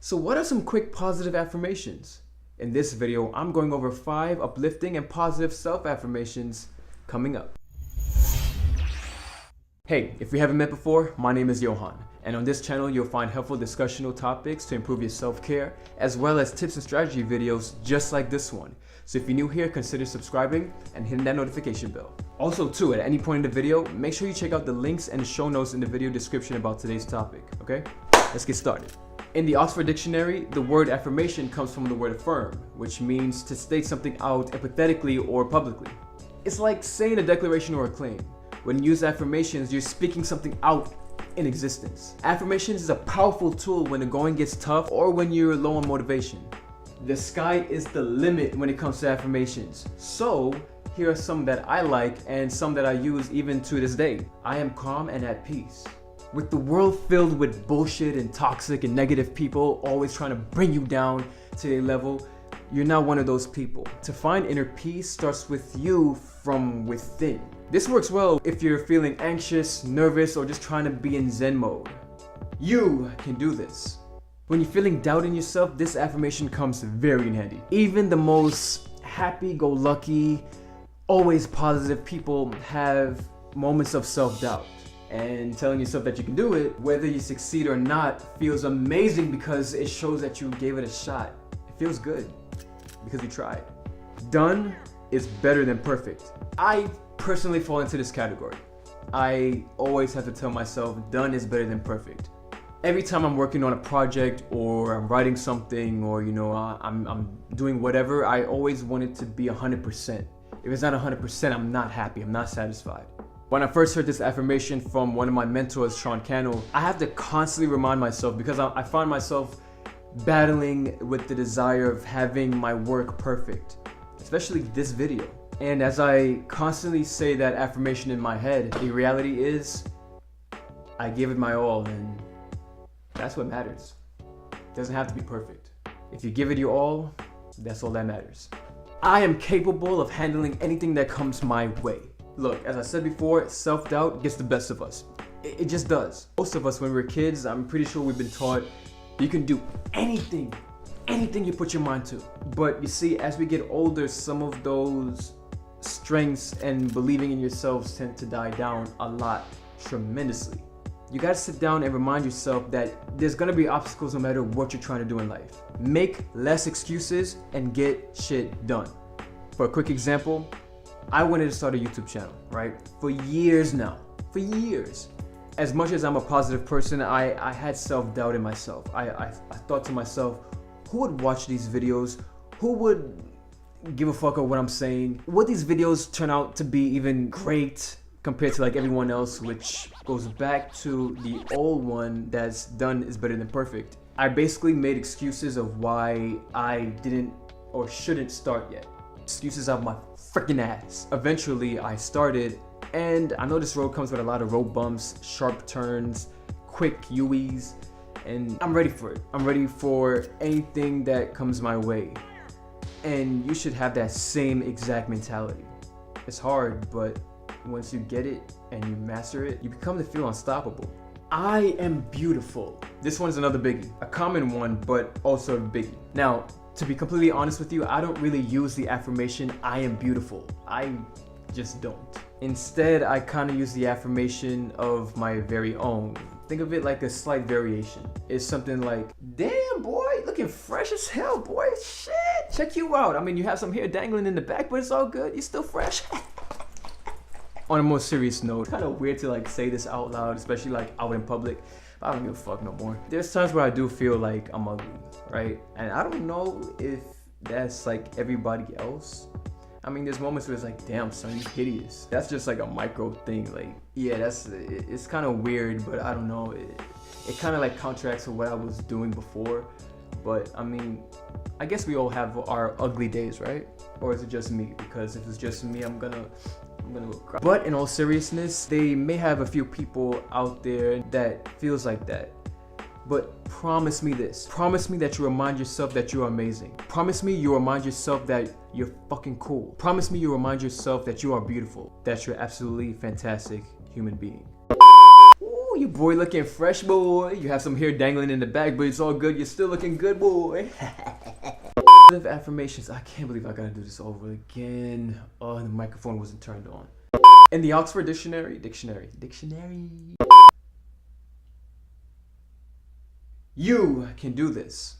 So what are some quick positive affirmations? In this video, I'm going over 5 uplifting and positive self-affirmations coming up. Hey, if we haven't met before, my name is Johann, and on this channel you'll find helpful discussional topics to improve your self-care, as well as tips and strategy videos just like this one. So if you're new here, consider subscribing and hitting that notification bell. Also too, at any point in the video, make sure you check out the links and the show notes in the video description about today's topic, okay? Let's get started. In the Oxford Dictionary, the word affirmation comes from the word affirm, which means to state something out empathetically or publicly. It's like saying a declaration or a claim. When you use affirmations, you're speaking something out in existence. Affirmations is a powerful tool when the going gets tough or when you're low on motivation. The sky is the limit when it comes to affirmations. So, here are some that I like and some that I use even to this day. I am calm and at peace. With the world filled with bullshit and toxic and negative people always trying to bring you down to their level, you're not one of those people. To find inner peace starts with you from within. This works well if you're feeling anxious, nervous, or just trying to be in Zen mode. You can do this. When you're feeling doubt in yourself, this affirmation comes very in handy. Even the most happy-go-lucky, always positive people have moments of self-doubt. And telling yourself that you can do it, whether you succeed or not, feels amazing because it shows that you gave it a shot. It feels good because you tried. Done is better than perfect. I personally fall into this category. I always have to tell myself done is better than perfect. Every time I'm working on a project or I'm writing something or I'm doing whatever, I always want it to be 100%. If it's not 100%, I'm not happy, I'm not satisfied. When I first heard this affirmation from one of my mentors, Sean Cannell, I have to constantly remind myself because I find myself battling with the desire of having my work perfect, especially this video. And as I constantly say that affirmation in my head, the reality is I gave it my all, and that's what matters. It doesn't have to be perfect. If you give it your all, that's all that matters. I am capable of handling anything that comes my way. Look, as I said before, self-doubt gets the best of us. It just does. Most of us, when we're kids, I'm pretty sure we've been taught you can do anything you put your mind to. But you see, as we get older, some of those strengths and believing in yourselves tend to die down a lot, tremendously. You gotta sit down and remind yourself that there's gonna be obstacles no matter what you're trying to do in life. Make less excuses and get shit done. For a quick example, I wanted to start a YouTube channel, right? For years now, for years. As much as I'm a positive person, I had self-doubt in myself. I thought to myself, who would watch these videos? Who would give a fuck of what I'm saying? Would these videos turn out to be even great compared to like everyone else, which goes back to the old one that's done is better than perfect. I basically made excuses of why I didn't or shouldn't start yet. Excuses out my freaking ass. Eventually I started, and I know this road comes with a lot of road bumps, sharp turns, quick UEs, and I'm ready for it. I'm ready for anything that comes my way. And you should have that same exact mentality. It's hard, but once you get it and you master it, you become to feel unstoppable. I am beautiful. This one's another biggie. A common one, but also a biggie. Now, to be completely honest with you, I don't really use the affirmation, I am beautiful. I just don't. Instead, I kind of use the affirmation of my very own. Think of it like a slight variation. It's something like, damn boy, looking fresh as hell, boy, shit. Check you out. I mean, you have some hair dangling in the back, but it's all good. You're still fresh. On a more serious note, kind of weird to like say this out loud, especially like out in public. I don't give a fuck no more. There's times where I do feel like I'm ugly, right? And I don't know if that's like everybody else. I mean, there's moments where it's like, damn son, you're hideous. That's just like a micro thing. Like, yeah, it's kind of weird, but I don't know. It kind of like counteracts with what I was doing before. But I mean, I guess we all have our ugly days, right? Or is it just me? Because if it's just me, I'm gonna cry. But in all seriousness, they may have a few people out there that feels like that. But promise me this. Promise me that you remind yourself that you're amazing. Promise me you remind yourself that you're fucking cool. Promise me you remind yourself that you are beautiful. That you're absolutely fantastic human being. Ooh, your boy looking fresh, boy. You have some hair dangling in the back, but it's all good. You're still looking good, boy. Affirmations. I can't believe I gotta do this over again. Oh, the microphone wasn't turned on. In the Oxford Dictionary. You can do this.